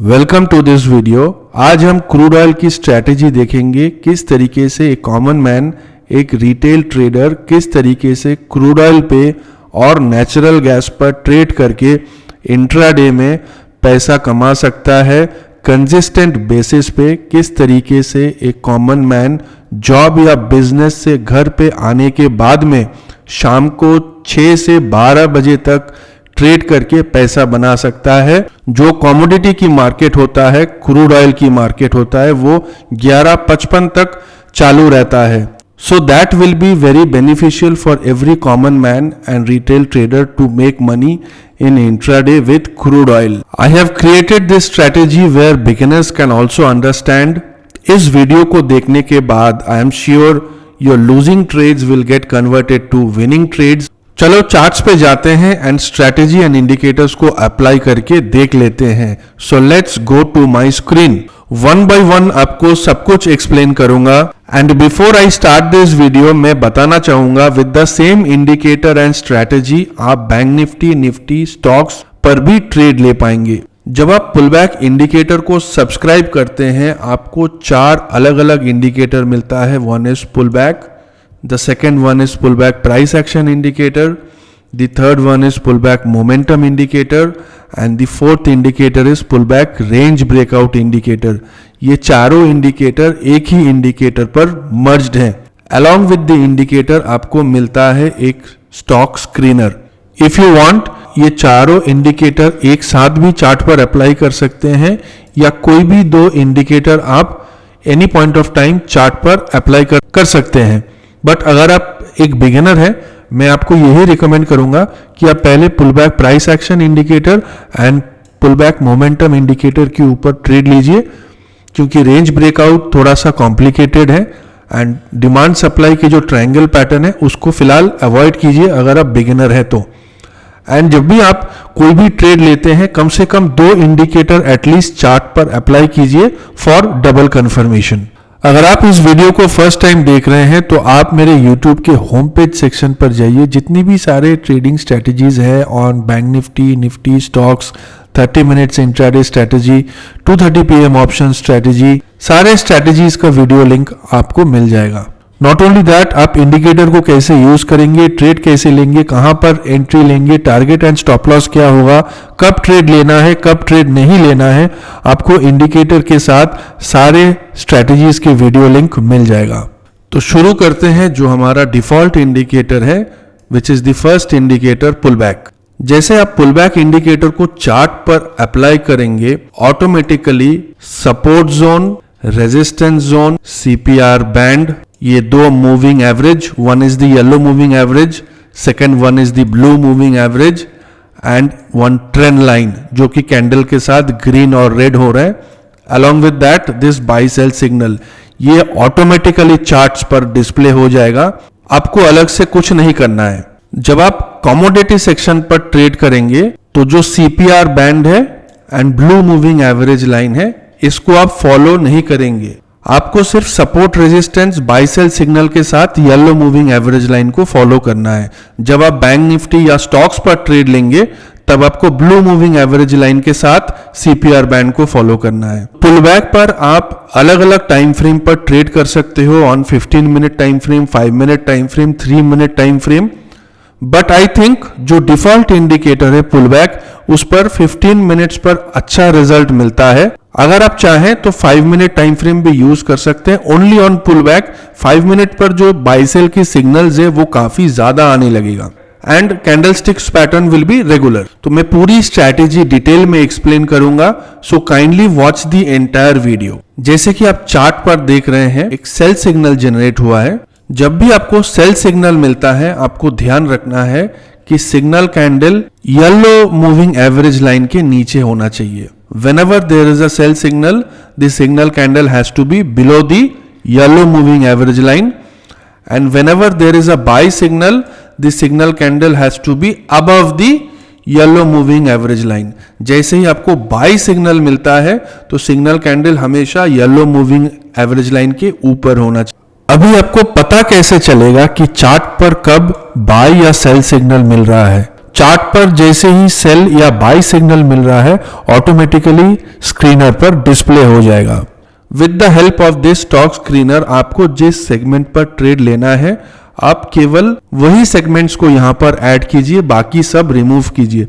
Welcome to this video. आज हम crude oil की स्ट्रैटेजी देखेंगे, किस तरीके से एक कॉमन मैन, एक रिटेल ट्रेडर किस तरीके से क्रूड ऑयल पे और नेचुरल गैस पर ट्रेड करके इंट्राडे में पैसा कमा सकता है। कंसिस्टेंट बेसिस पे किस तरीके से एक कॉमन मैन जॉब या बिजनेस से घर पे आने के बाद में शाम को 6 से 12 बजे तक ट्रेड करके पैसा बना सकता है। जो कमोडिटी की मार्केट होता है, क्रूड ऑयल की मार्केट होता है, वो 11:55 तक चालू रहता है। So that will be very beneficial for every common man and retail trader to make money in intraday with crude oil. I have created this strategy where beginners can also understand. इस video को देखने के बाद I am sure your losing trades will get converted to winning trades. चलो charts पे जाते हैं and strategy and indicators को अप्लाई करके देख लेते हैं। So let's go to my screen. One by one आपको सब कुछ एक्सप्लेन करूंगा and before I start this video मैं बताना चाहूंगा with the same indicator and strategy आप बैंक निफ्टी स्टॉक्स पर भी ट्रेड ले पाएंगे। जब आप पुलबैक इंडिकेटर को सब्सक्राइब करते हैं आपको 4 अलग अलग इंडिकेटर मिलता है। One is pullback, the second one is pullback price action indicator, the third one is pullback momentum indicator and the fourth indicator is pullback range breakout indicator. ये चारों इंडिकेटर एक ही इंडिकेटर पर मर्ज्ड हैं। along with the indicator आपको मिलता है एक stock screener. if you want ये चारों इंडिकेटर एक साथ भी चार्ट पर अप्लाई कर सकते हैं या कोई भी 2 इंडिकेटर आप any point of time chart पर अप्लाई कर सकते हैं। बट अगर आप एक बिगिनर हैं मैं आपको यही रिकमेंड करूंगा कि आप पहले pullback price action indicator and pullback momentum indicator के ऊपर ट्रेड लीजिए, क्योंकि रेंज ब्रेकआउट थोड़ा सा कॉम्प्लिकेटेड है एंड डिमांड सप्लाई के जो ट्रायंगल पैटर्न है उसको फिलहाल अवॉइड कीजिए अगर आप बिगिनर है तो। एंड जब भी आप कोई भी ट्रेड लेते हैं कम से कम 2 इंडिकेटर एटलीस्ट चार्ट पर अप्लाई कीजिए फॉर डबल कंफर्मेशन। अगर आप इस वीडियो को फर्स्ट टाइम देख रहे हैं तो आप मेरे YouTube के होम पेज सेक्शन पर जाइए। जितनी भी सारे ट्रेडिंग स्ट्रेटजीज है on bank Nifty stocks, 30 minutes intraday strategy, 2:30 PM option strategy, सारे स्ट्रेटजीज का वीडियो लिंक आपको मिल जाएगा। नॉट ओनली दैट आप इंडिकेटर को कैसे यूज करेंगे, ट्रेड कैसे लेंगे, कहां पर एंट्री लेंगे, टारगेट एंड स्टॉप लॉस क्या होगा, कब ट्रेड लेना है, कब ट्रेड नहीं लेना है, आपको इंडिकेटर के साथ सारे स्ट्रेटजीज के वीडियो लिंक मिल जाएगा। तो शुरू करते हैं। जो हमारा डिफॉल्ट इंडिकेटर है which is the first indicator pullback. जैसे आप पुलबैक इंडिकेटर को चार्ट पर अप्लाई करेंगे automatically support zone, resistance zone, CPR band, ये 2 moving average, one is the yellow moving average, second one is the blue moving average and 1 trend line जो कि candle के साथ ग्रीन और red हो रहा है। Along with that this buy sell signal, ये ऑटोमेटिकली चार्ट्स पर डिस्प्ले हो जाएगा, आपको अलग से कुछ नहीं करना है। जब आप कमोडिटी सेक्शन पर ट्रेड करेंगे तो जो CPR बैंड है and blue moving average line है इसको आप फॉलो नहीं करेंगे। आपको सिर्फ support resistance buy sell signal के साथ येलो मूविंग एवरेज लाइन को फॉलो करना है। जब आप बैंक निफ्टी या स्टॉक्स पर ट्रेड लेंगे तब आपको ब्लू मूविंग एवरेज लाइन के साथ CPR बैंड को फॉलो करना है। पुलबैक पर आप अलग अलग टाइम फ्रेम पर ट्रेड कर सकते हो, on 15 minute time frame, 5 minute time frame, 3 minute time frame. But I think जो डिफॉल्ट इंडिकेटर है पुलबैक उस पर 15 मिनट्स पर अच्छा रिजल्ट मिलता है। अगर आप चाहें तो 5 मिनट टाइम फ्रेम भी यूज कर सकते हैं। ओनली ऑन पुलबैक 5 मिनट पर जो बाई सेल की सिग्नल्स है वो काफी ज्यादा आने लगेगा and candlesticks pattern will be regular. तो मैं पूरी स्ट्रैटेजी डिटेल में एक्सप्लेन करूंगा, so kindly watch the entire video. जैसे कि आप चार्ट पर देख रहे हैं एक सेल सिग्नल जनरेट हुआ है। जब भी आपको सेल सिग्नल मिलता है आपको ध्यान रखना है कि signal candle yellow moving average line के नीचे होना चाहिए। Whenever there is a sell signal, the signal candle has to be below the yellow moving average line, and whenever there is a buy signal, the signal candle has to be above the yellow moving average line. जैसे ही आपको buy signal मिलता है तो signal candle हमेशा yellow moving average line के ऊपर होना चाहिए। अभी आपको पता कैसे चलेगा कि चार्ट पर कब बाय या सेल सिग्नल मिल रहा है? चार्ट पर जैसे ही सेल या बाई सिग्नल मिल रहा है ऑटोमेटिकली स्क्रीनर पर डिस्प्ले हो जाएगा। With the help of this stock screener आपको जिस सेगमेंट पर ट्रेड लेना है आप केवल वही सेगमेंट्स को यहां पर ऐड कीजिए, बाकी सब रिमूव कीजिए।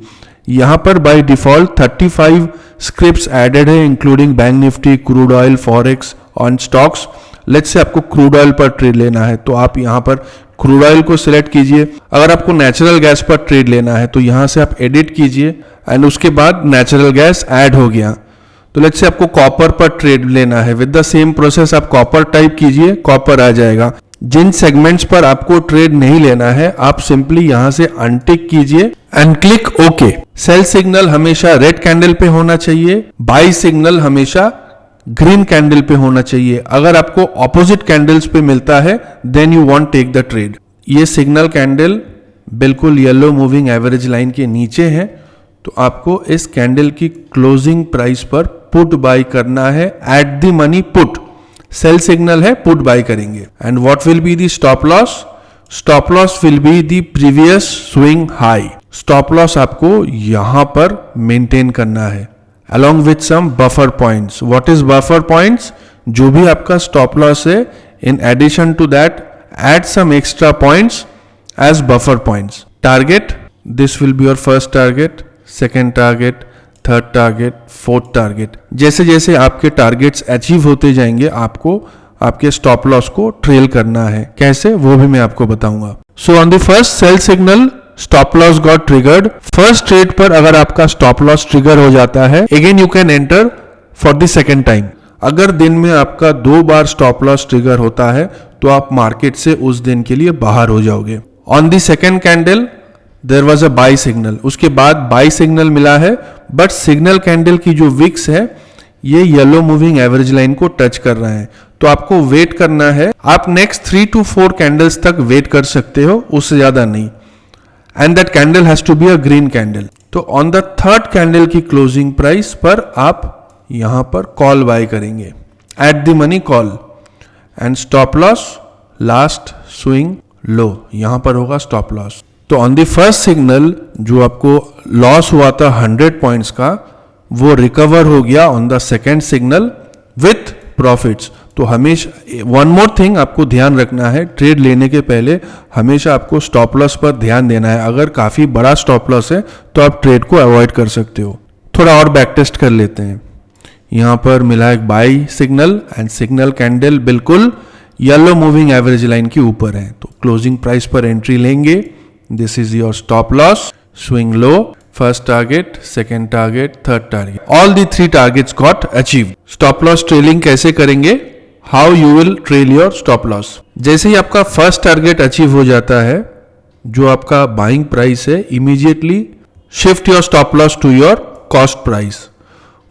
यहां पर बाय डिफॉल्ट 35 स्क्रिप्ट्स एडेड है including bank Nifty, crude oil, forex on stocks. Let's say आपको क्रूड ऑयल पर ट्रेड लेना है तो आप यहां पर क्रूड ऑयल को सिलेक्ट कीजिए। अगर आपको नेचुरल गैस पर ट्रेड लेना है तो यहां से आप एडिट कीजिए एंड उसके बाद नेचुरल गैस ऐड हो गया। तो लेट्स से आपको कॉपर पर ट्रेड लेना है, विद द सेम प्रोसेस आप कॉपर टाइप कीजिए, कॉपर आ जाएगा। जिन सेगमेंट्स पर आपको ट्रेड नहीं लेना है आप सिंपली यहां से अनटिक कीजिए and click okay. Sell signal हमेशा रेड कैंडल पे होना चाहिए, बाई सिग्नल हमेशा ग्रीन कैंडल पे होना चाहिए। अगर आपको ऑपोजिट कैंडल्स पे मिलता है then you want take the trade. ये सिग्नल कैंडल बिल्कुल येलो मूविंग एवरेज लाइन के नीचे है तो आपको इस कैंडल की क्लोजिंग प्राइस पर पुट बाय करना है at the money put. Sell signal है, पुट बाय करेंगे। And what will be the stop loss? Stop loss will be the previous swing high. Stop loss आपको यहां पर मेंटेन करना है along with some buffer points. What is buffer points? जो भी आपका stop loss है, in addition to that, add some extra points as buffer points. Target, this will be your first target, second target, third target, fourth target. जैसे जैसे आपके targets achieve होते जाएंगे आपको आपके stop loss को trail करना है। कैसे वो भी मैं आपको बताऊंगा। So on the first sell signal, stop loss got triggered. First trade पर अगर आपका स्टॉप लॉस ट्रिगर हो जाता है again you can enter for the second time. अगर दिन में आपका 2 बार स्टॉप लॉस ट्रिगर होता है तो आप मार्केट से उस दिन के लिए बाहर हो जाओगे। On the second candle there was a buy signal, उसके बाद बाई सिग्नल मिला है बट सिग्नल कैंडल की जो विक्स है ये येलो मूविंग एवरेज लाइन को टच कर रहा है तो आपको वेट करना है। आप नेक्स्ट 3 to 4 कैंडल्स तक वेट कर सकते हो, उससे ज्यादा नहीं। And that candle has to be a green candle. तो ऑन द थर्ड कैंडल की क्लोजिंग प्राइस पर आप यहां पर कॉल बाय करेंगे at the money call and stop loss last swing low, यहां पर होगा स्टॉप लॉस। तो ऑन द फर्स्ट सिग्नल जो आपको लॉस हुआ था 100 पॉइंट्स का वो रिकवर हो गया on the second signal with profits. तो हमेशा वन मोर थिंग आपको ध्यान रखना है, ट्रेड लेने के पहले हमेशा आपको स्टॉप लॉस पर ध्यान देना है। अगर काफी बड़ा स्टॉप लॉस है तो आप ट्रेड को अवॉइड कर सकते हो। थोड़ा और बैक टेस्ट कर लेते हैं। यहां पर मिला एक by signal and signal candle बिल्कुल येलो मूविंग एवरेज लाइन के ऊपर है तो क्लोजिंग प्राइस पर एंट्री लेंगे। This is your stop loss, swing low, first target, second target, third target, all the 3 targets got achieve. Stop loss trailing कैसे करेंगे? How you will trail your stop loss? जैसे ही आपका first target achieve हो जाता है जो आपका बाइंग प्राइस है, immediately shift your stop loss to your cost price.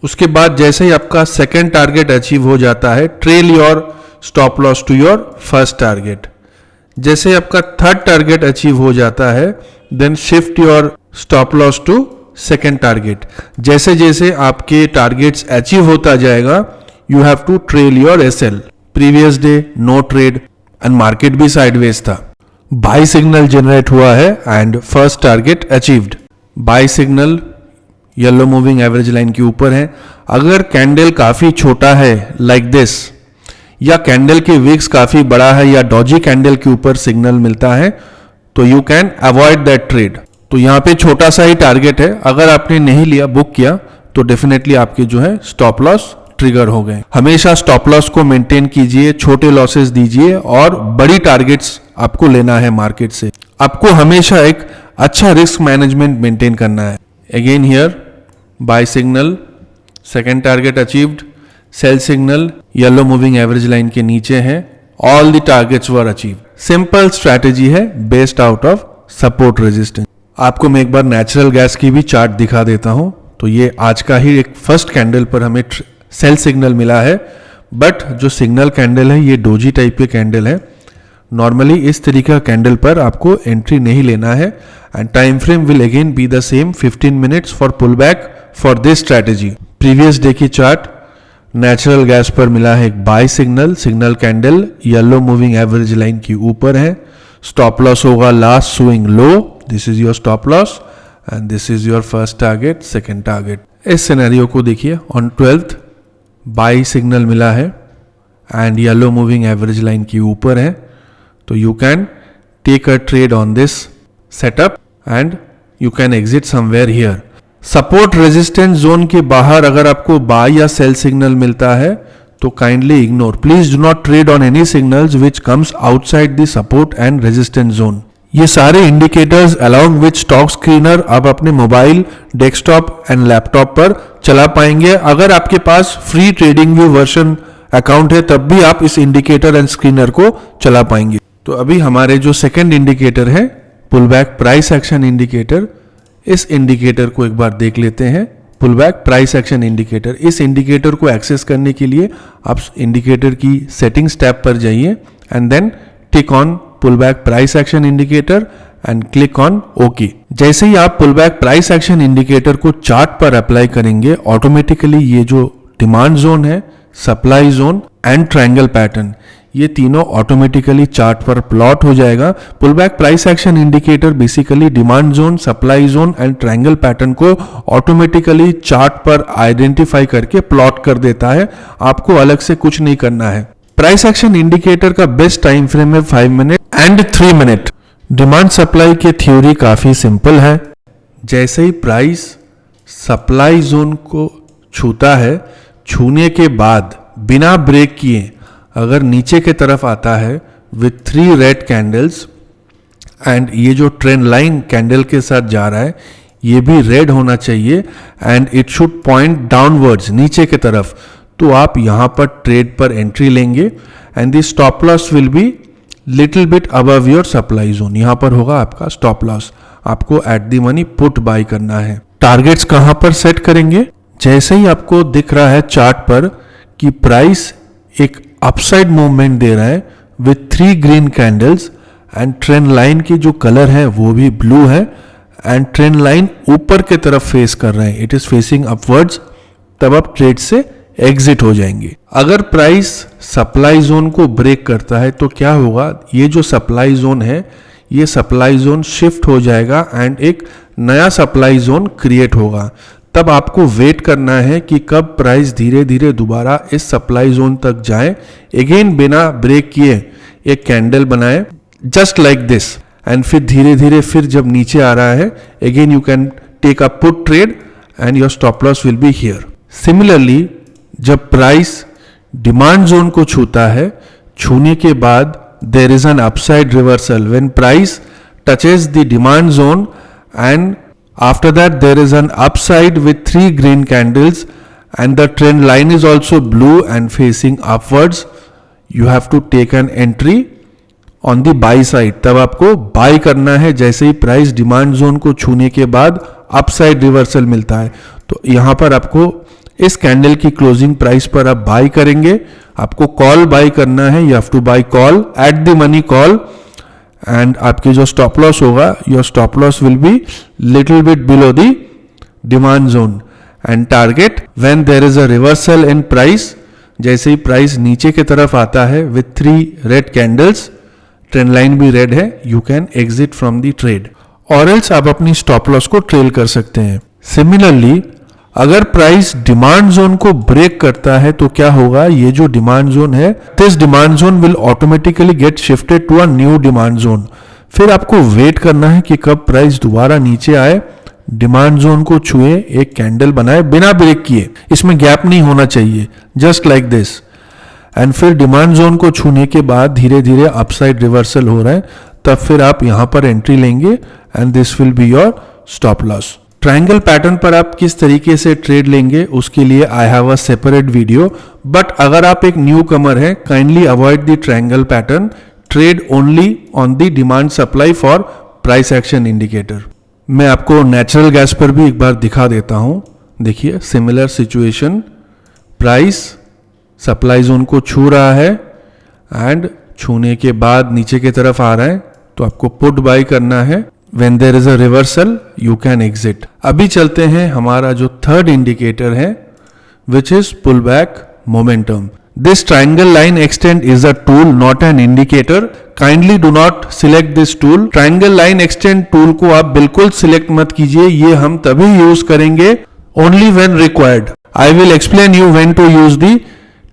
उसके बाद जैसे ही आपका सेकेंड टारगेट अचीव हो जाता है, trail your stop loss to your first target. जैसे ही आपका थर्ड टारगेट अचीव हो जाता है then shift your stop loss to second target. जैसे जैसे आपके टारगेट्स अचीव होता जाएगा you have to trail your SL. Previous day no trade and market भी साइडवेज था, बाई सिग्नल जनरेट हुआ है and first target achieved. Buy signal yellow moving average line के ऊपर है। अगर कैंडल काफी छोटा है लाइक दिस या कैंडल के विक्स काफी बड़ा है या डॉजी कैंडल के ऊपर सिग्नल मिलता है तो you can avoid that trade. तो यहाँ पे छोटा सा ही टारगेट है, अगर आपने नहीं लिया, बुक किया तो डेफिनेटली आपके जो है स्टॉप लॉस ट्रिगर हो गए। हमेशा स्टॉप लॉस को मेंटेन कीजिए, छोटे लॉसेस दीजिए और बड़ी टारगेट्स आपको लेना है मार्केट से। आपको हमेशा एक अच्छा रिस्क मैनेजमेंट मेंटेन करना है। Again here buy signal, second target achieved, sell signal yellow moving average line के नीचे है, all the targets were achieve. Simple strategy है based out of support resistance. आपको मैं एक बार नेचुरल गैस की भी चार्ट दिखा देता हूं। तो ये आज का ही एक फर्स्ट कैंडल पर हमें सेल सिग्नल मिला है बट जो सिग्नल कैंडल है ये डोजी टाइप के कैंडल है। नॉर्मली इस तरीके का कैंडल पर आपको एंट्री नहीं लेना है and time frame will again be the same 15 minutes for pull back for this strategy. Previous day की चार्ट नेचुरल गैस पर मिला है एक buy signal, signal candle yellow moving average line के ऊपर है। स्टॉप लॉस होगा last swing low, this is your stop loss and this is your first target, second target. इस सिनेरियो को देखिए, ऑन 12th बाई सिग्नल मिला है and yellow moving average line के ऊपर है, तो you can take a trade on this setup and you can exit somewhere here. Support resistance zone के बाहर अगर आपको बाय या सेल सिग्नल मिलता है तो kindly ignore, please do not trade on any signals which comes outside the support and resistance zone. ये सारे indicators along with stock screener आप अपने मोबाइल, डेस्कटॉप एंड लैपटॉप पर चला पाएंगे। अगर आपके पास free trading view version account है तब भी आप इस इंडिकेटर एंड स्क्रीनर को चला पाएंगे। तो अभी हमारे जो सेकंड इंडिकेटर है pull back price action indicator, इस इंडिकेटर को एक बार देख लेते हैं। Pull back price action indicator, इस इंडिकेटर को एक्सेस करने के लिए आप इंडिकेटर की सेटिंग्स टैब पर जाइए and then tick on pull back price action indicator and click on okay. जैसे ही आप pull back price action indicator को चार्ट पर अप्लाई करेंगे, ऑटोमेटिकली ये जो डिमांड जोन है, supply zone and triangle pattern, ये तीनों ऑटोमेटिकली चार्ट पर प्लॉट हो जाएगा। Pull back price action indicator basically demand zone, supply zone and triangle pattern को ऑटोमेटिकली चार्ट पर आइडेंटिफाई करके प्लॉट कर देता है, आपको अलग से कुछ नहीं करना है। प्राइस एक्शन इंडिकेटर का बेस्ट टाइम फ्रेम है 5 minute and 3 minute. Demand supply की थ्योरी काफी सिंपल है, जैसे ही प्राइस सप्लाई जोन को छूता है, छूने के बाद बिना ब्रेक किए अगर नीचे के तरफ आता है विथ 3 रेड कैंडल्स एंड ये जो ट्रेंड लाइन कैंडल के साथ जा रहा है ये भी रेड होना चाहिए and it should point downwards, नीचे के तरफ, तो आप यहाँ पर ट्रेड पर एंट्री लेंगे and the stop loss will be little bit above your supply zone. यहाँ पर होगा आपका स्टॉप लॉस, आपको eight the money put buy करना है। टारगेट्स कहाँ पर सेट करेंगे? जैसे ही आपको दिख रहा है चार्ट पर कि प्राइस एक अपसाइड मूवमेंट दे रहा है with 3 green candles and trend line की जो कलर है वो भी ब्लू है एंड ट्रेंड लाइन ऊपर के तरफ फेस कर रहे हैं, इट इज फेसिंग अपवर्ड्स, तब आप ट्रेड से एग्जिट हो जाएंगे। अगर प्राइस सप्लाई जोन को ब्रेक करता है तो क्या होगा, ये जो सप्लाई जोन है ये सप्लाई जोन शिफ्ट हो जाएगा एंड एक नया सप्लाई जोन क्रिएट होगा। तब आपको वेट करना है कि कब प्राइस धीरे धीरे दोबारा इस सप्लाई जोन तक जाए, अगेन बिना ब्रेक किए एक कैंडल बनाए जस्ट लाइक दिस एंड फिर धीरे धीरे फिर जब नीचे आ रहा है again you can take a put trade and your stop loss will be here. Similarly जब प्राइस डिमांड जोन को छूता है, छूने के बाद there is an upside reversal when price touches the demand zone and after that there is an upside with 3 green candles and the trend line is also blue and facing upwards, you have to take an entry on the buy side। तब आपको buy करना है जैसे ही price demand zone को छूने के बाद अपसाइड रिवर्सल मिलता है, तो यहाँ पर आपको इस कैंडल की क्लोजिंग प्राइस पर आप बाय करेंगे, आपको कॉल बाय करना है, you have to buy call at the money call and आपकी जो स्टॉप लॉस होगा, your stop loss will be little bit below the demand zone and target when there is a reversal in price, जैसे ही price नीचे की तरफ आता है with 3 red candles, trend line भी रेड है, you can exit from the trade और एल्स आप अपनी स्टॉप लॉस को ट्रेल कर सकते हैं। सिमिलरली अगर प्राइस डिमांड जोन को ब्रेक करता है तो क्या होगा, ये जो डिमांड जोन है this demand zone will automatically get shifted to a new demand zone. फिर आपको वेट करना है कि कब प्राइस दोबारा नीचे आए, डिमांड जोन को छुए, एक कैंडल बनाए बिना ब्रेक किए, इसमें गैप नहीं होना चाहिए, जस्ट लाइक दिस, एंड फिर डिमांड जोन को छूने के बाद धीरे धीरे अपसाइड रिवर्सल हो रहा है, तब फिर आप यहां पर एंट्री लेंगे and this will be your stop loss. Triangle pattern पर आप किस तरीके से ट्रेड लेंगे उसके लिए I have a separate video, but अगर आप एक न्यू कमर हैं kindly avoid the triangle pattern, trade only on the demand supply for price action indicator. मैं आपको नेचुरल गैस पर भी एक बार दिखा देता हूं, देखिए similar situation, price supply zone को छू रहा है एंड छूने के बाद नीचे की तरफ आ रहा है, तो आपको पुट बाय करना है, when there is a reversal you can exit। अभी चलते हैं हमारा जो थर्ड इंडिकेटर है which is pullback momentum। This triangle line extend is a tool, not an indicator. Kindly do not select this tool. Triangle line extend tool को आप बिल्कुल select मत कीजिए, ये हम तभी use करेंगे only when required. I will explain you when to use the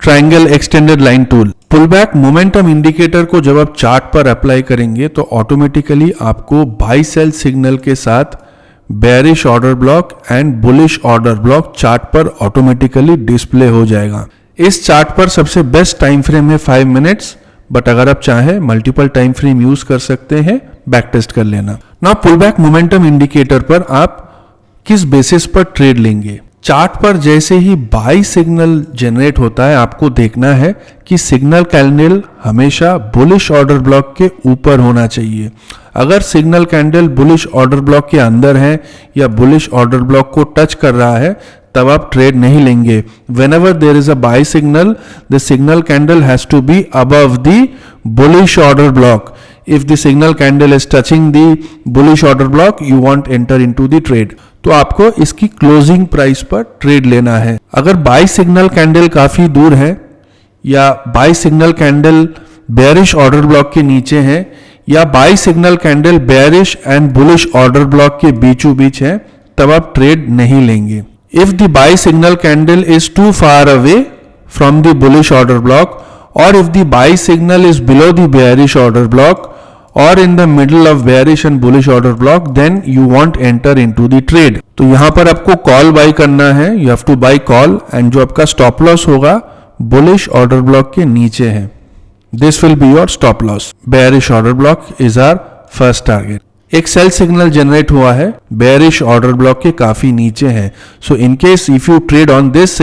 triangle extended line tool. Pullback momentum indicator को जब आप चार्ट पर अप्लाई करेंगे तो ऑटोमेटिकली आपको बाई सेल सिग्नल के साथ bearish order block and bullish order block chart पर ऑटोमेटिकली डिस्प्ले हो जाएगा। इस चार्ट पर सबसे बेस्ट टाइम फ्रेम है 5 मिनट्स, बट अगर आप चाहें मल्टीपल टाइम फ्रेम यूज कर सकते हैं, बैक टेस्ट कर लेना। नाउ पुलबैक मोमेंटम इंडिकेटर पर आप किस बेसिस पर ट्रेड लेंगे? चार्ट पर जैसे ही बाई सिग्नल जनरेट होता है आपको देखना है कि सिग्नल कैंडल हमेशा बुलिश ऑर्डर ब्लॉक के ऊपर होना चाहिए। अगर signal candle bullish order block के अंदर है या बुलिश ऑर्डर ब्लॉक को टच कर रहा है तब आप ट्रेड नहीं लेंगे। Whenever there is a buy signal, the signal candle has to be above the bullish order block. If the signal candle is touching the bullish order block, you won't enter into the trade. तो आपको इसकी closing price पर trade लेना है। अगर bye signal candle काफी दूर है या buy signal candle bearish order block के नीचे है या buy signal candle bearish and bullish order block के बीचों बीच है, तब आप ट्रेड नहीं लेंगे। If the buy signal candle is too far away from the bullish order block, or if the buy signal is below the bearish order block, or in the middle of bearish and bullish order block, then you won't enter into the trade. तो यहाँ पर आपको call by करना है, you have to buy call, and जो आपका stop loss होगा bullish order block के नीचे है। This will be your stop loss. Bearish order block is our first target. एक सेल सिग्नल जनरेट हुआ है, बेयरिश ऑर्डर ब्लॉक के काफी नीचे है। So in case if you trade on this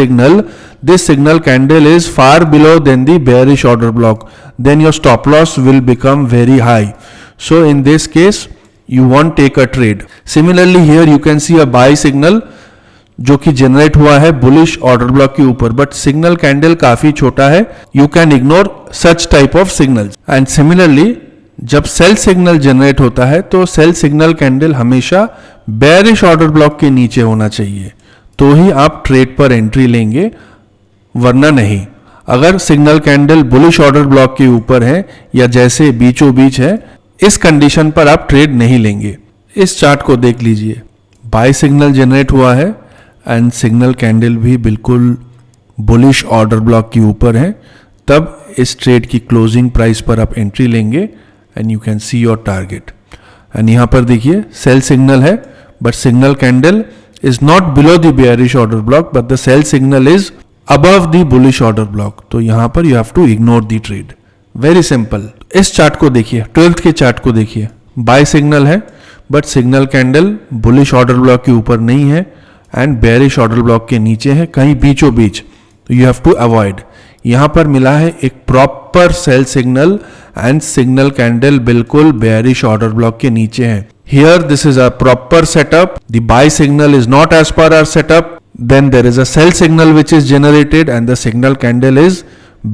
signal candle is far below then the bearish order block, then your stop loss will become very high. So in this case you won't take a trade. Similarly here you can see a buy signal जो कि generate हुआ है bullish order block के ऊपर, but signal candle काफी छोटा है। You can ignore such type of signals. And similarly जब सेल सिग्नल जनरेट होता है तो सेल सिग्नल कैंडल हमेशा बेयरिश ऑर्डर ब्लॉक के नीचे होना चाहिए, तो ही आप ट्रेड पर एंट्री लेंगे, वरना नहीं। अगर signal candle bullish order block के ऊपर है या जैसे बीचों बीच है, इस कंडीशन पर आप ट्रेड नहीं लेंगे। इस चार्ट को देख लीजिए, बाय सिग्नल जनरेट हुआ है एंड सिग्नल कैंडल भी बिल्कुल बुलिश ऑर्डर ब्लॉक के ऊपर है, तब इस ट्रेड की क्लोजिंग प्राइस पर आप एंट्री लेंगे and you can see your target. And यहाँ पर देखिए सेल सिग्नल है, but signal candle is not below the bearish order block, but the sell signal is above the bullish order block. तो यहाँ पर you have to ignore the trade. Very simple. इस chart को देखिए, 12th के chart को देखिए, buy signal है but signal candle bullish order block के ऊपर नहीं है एंड बेयरिश ऑर्डर ब्लॉक के नीचे है, कहीं बीचों बीच, तो यू हैव टू अवॉइड। यहां पर मिला है एक proper sell signal and signal candle बिल्कुल बेयरिश ऑर्डर ब्लॉक के नीचे है। Here this is a proper setup, the buy signal is not as per our setup, then there is a sell signal which is generated and the signal candle is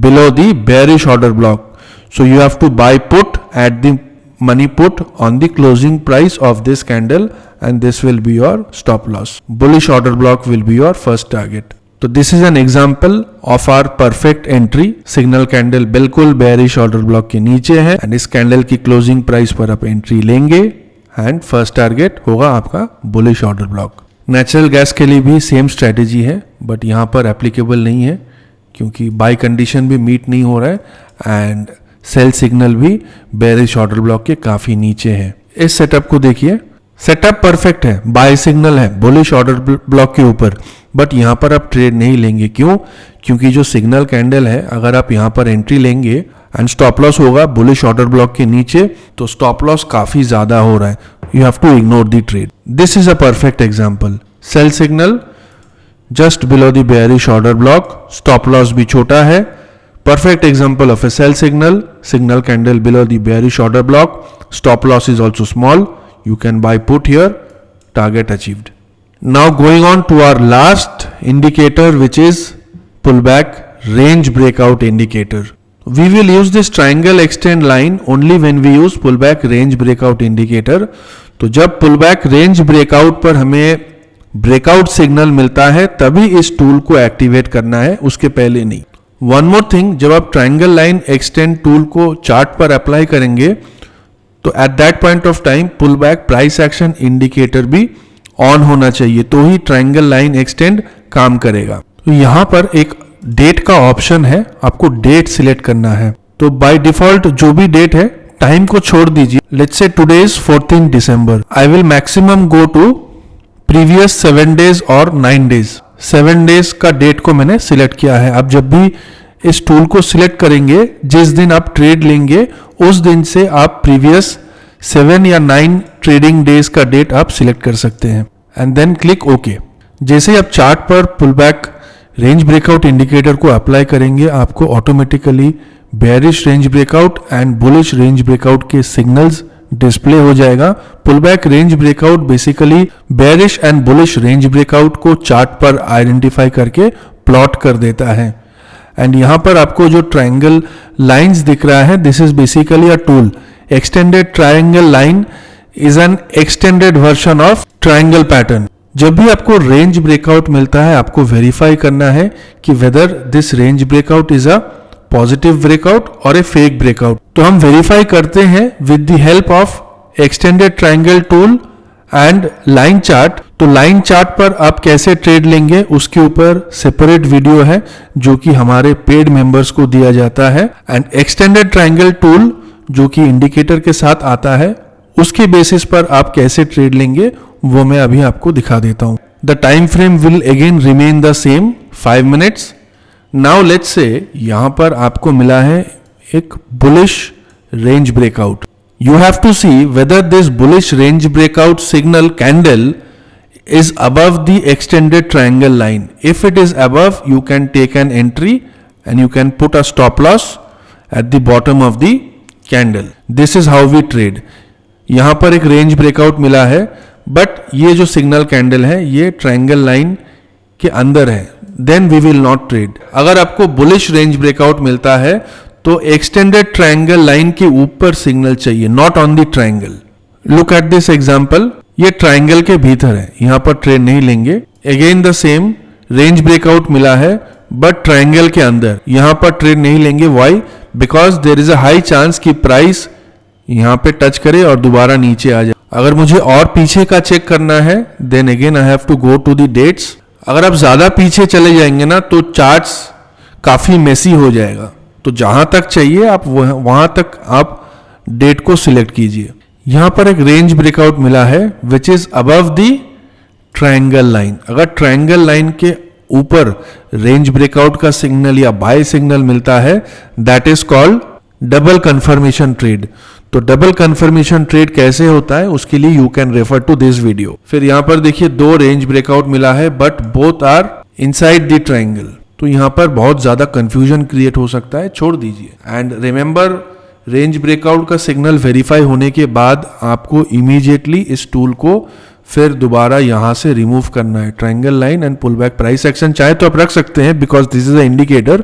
below the bearish order block, so you have to buy put at the money put on the closing price of this candle and this will be your stop loss. Bullish order block will be your first target. तो this is an example of our perfect entry. Signal candle बिल्कुल bearish order block के नीचे है and इस candle की closing price पर आप entry लेंगे एंड फर्स्ट टारगेट होगा आपका bullish order block. Natural gas के लिए भी सेम स्ट्रेटेजी है, बट यहाँ पर एप्लीकेबल नहीं है क्योंकि बाय कंडीशन भी मीट नहीं हो रहा है एंड सेल सिग्नल भी बेयरिश ऑर्डर ब्लॉक के काफी नीचे है। इस सेटअप को देखिए, सेटअप परफेक्ट है, बाय सिग्नल है बुलिश ऑर्डर ब्लॉक के ऊपर, बट यहां पर आप ट्रेड नहीं लेंगे। क्यों? क्योंकि जो सिग्नल कैंडल है, अगर आप यहां पर एंट्री लेंगे एंड स्टॉप लॉस होगा बुलिश ऑर्डर ब्लॉक के नीचे, तो स्टॉप लॉस काफी ज्यादा हो रहा है, you have to ignore the trade. This is a perfect example. Sell signal just below the bearish order block, stop loss भी छोटा है, perfect example of a sell signal candle below the bearish order block, stop loss is also small, you can buy put here, target achieved. Now going on to our last indicator, which is pullback range breakout indicator. We will use this triangle extend line only when we use pullback range breakout indicator. तो जब pullback range breakout पर हमें breakout signal मिलता है तभी इस tool को activate करना है, उसके पहले नहीं। वन मोर थिंग, जब आप ट्रायंगल लाइन एक्सटेंड टूल को चार्ट पर अप्लाई करेंगे तो at that point of time pull back price action indicator भी ऑन होना चाहिए, तो ही ट्रायंगल लाइन एक्सटेंड काम करेगा। तो यहां पर एक डेट का ऑप्शन है, आपको डेट सिलेक्ट करना है। तो बाय डिफॉल्ट जो भी डेट है, टाइम को छोड़ दीजिए। Let's say today is 14 December. I will maximum go to previous 7 days और 9 डेज। 7 डेज का डेट को मैंने सिलेक्ट किया है। आप जब भी इस टूल को सिलेक्ट करेंगे, जिस दिन आप ट्रेड लेंगे उस दिन से आप प्रीवियस 7 या 9 ट्रेडिंग डेज का डेट आप सिलेक्ट कर सकते हैं एंड देन क्लिक ओके। जैसे ही आप चार्ट पर pull back range breakout indicator को अप्लाई करेंगे, आपको automatically bearish range breakout and bullish range breakout के सिग्नल्स डिस्प्ले हो जाएगा। Pull back range breakout basically bearish and bullish range breakout को चार्ट पर आइडेंटिफाई करके प्लॉट कर देता है। एंड यहां पर आपको जो ट्रायंगल लाइंस दिख रहा है, this is basically a tool. Extended triangle line is an extended version of triangle pattern. जब भी आपको रेंज ब्रेकआउट मिलता है, आपको वेरीफाई करना है कि whether this range breakout is a positive breakout और ए फेक ब्रेकआउट। तो हम वेरीफाई करते हैं with the help of extended triangle tool and line chart. तो लाइन चार्ट पर आप कैसे ट्रेड लेंगे उसके ऊपर सेपरेट वीडियो है जो कि हमारे पेड मेंबर्स को दिया जाता है। एंड एक्सटेंडेड ट्रायंगल टूल जो कि इंडिकेटर के साथ आता है, उसके बेसिस पर आप कैसे ट्रेड लेंगे वो मैं अभी आपको दिखा देता हूं। The time frame will again remain the same 5 minutes. Now let's say यहां पर आपको मिला है एक bullish range breakout. You have to see whether this bullish range breakout signal candle is above the extended triangle line. If it is above, you can take an entry and you can put a stop loss at the bottom of the candle. This is how we trade. यहाँ पर एक range breakout मिला है, but ये जो signal candle है ये triangle line के अंदर है, then we will not trade. अगर आपको बुलिश रेंज ब्रेकआउट मिलता है तो एक्सटेंडेड ट्रायंगल लाइन के ऊपर सिग्नल चाहिए, not on the triangle. Look at this example, ये ट्रायंगल के भीतर है, यहां पर ट्रेड नहीं लेंगे। Again the same range breakout मिला है बट ट्रायंगल के अंदर, यहां पर ट्रेड नहीं लेंगे। Why? Because there is a high chance कि प्राइस यहां पे टच करे और दोबारा नीचे आ जाए। अगर मुझे और पीछे का चेक करना है, then again I have to go to the dates. अगर आप ज्यादा पीछे चले जाएंगे ना तो चार्ट्स काफी मेसी हो जाएगा। तो जहां तक चाहिए आप वहां तक आप डेट को सिलेक्ट कीजिए। यहां पर एक रेंज ब्रेकआउट मिला है which is above the triangle line. अगर ट्रायंगल लाइन के ऊपर रेंज ब्रेकआउट का सिग्नल या बाय सिग्नल मिलता है, that is called double confirmation trade. तो डबल कंफर्मेशन ट्रेड कैसे होता है उसके लिए you can refer to this video. फिर यहां पर देखिए 2 रेंज ब्रेकआउट मिला है but both are inside the triangle. तो यहां पर बहुत ज्यादा कंफ्यूजन क्रिएट हो सकता है, छोड़ दीजिए। एंड रिमेंबर, रेंज ब्रेकआउट का सिग्नल वेरीफाई होने के बाद आपको इमीडिएटली इस टूल को फिर दोबारा यहां से रिमूव करना है। Triangle line and pull back price action चाहे तो आप रख सकते हैं because this is a indicator,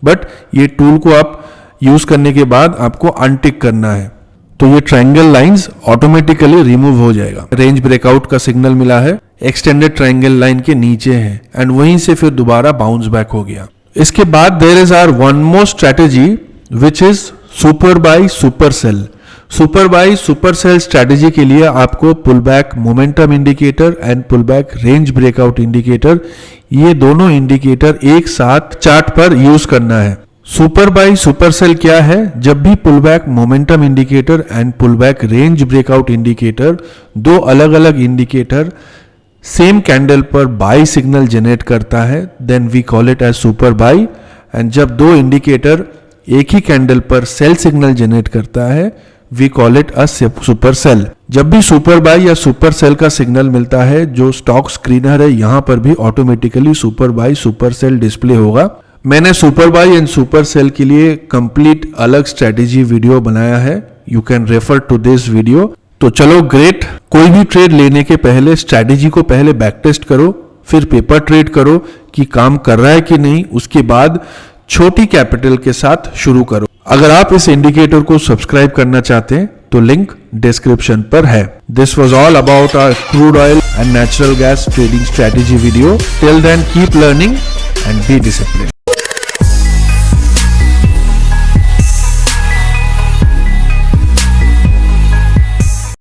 but ये टूल को आप यूज करने के बाद आपको अनटिक करना है। तो ये ट्रायंगल लाइंस ऑटोमेटिकली रिमूव हो जाएगा। रेंज ब्रेकआउट का सिग्नल मिला है, एक्सटेंडेड ट्रायंगल लाइन के नीचे है एंड वहीं से फिर दोबारा बाउंस बैक हो गया। इसके बाद there is our one more strategy which is super buy super sell. Super buy super sell strategy के लिए आपको pull back momentum indicator and pull back range breakout indicator, ये दोनों इंडिकेटर एक साथ चार्ट पर यूज करना है। सुपर बाय सुपर सेल क्या है? जब भी pull back momentum indicator and pull back range breakout indicator, दो अलग अलग इंडिकेटर सेम कैंडल पर बाय सिग्नल जनरेट करता है, then we call it as super buy. And जब दो इंडिकेटर एक ही कैंडल पर सेल सिग्नल जनरेट करता है, we call it a super sell. जब भी सुपर बाय या सुपर सेल का सिग्नल मिलता है, जो स्टॉक स्क्रीनर है यहां पर भी automatically super buy super sell display होगा। मैंने super buy and super sell के लिए कंप्लीट अलग स्ट्रेटेजी वीडियो बनाया है, you can refer to this video. तो चलो ग्रेट, कोई भी ट्रेड लेने के पहले स्ट्रेटेजी को पहले बैक टेस्ट करो, फिर पेपर ट्रेड करो कि काम कर रहा है कि नहीं, उसके बाद छोटी कैपिटल के साथ शुरू करो। अगर आप इस इंडिकेटर को सब्सक्राइब करना चाहते हैं तो लिंक डिस्क्रिप्शन पर है। This was all about our crude oil and natural gas trading strategy video. Till then keep learning and be discipline.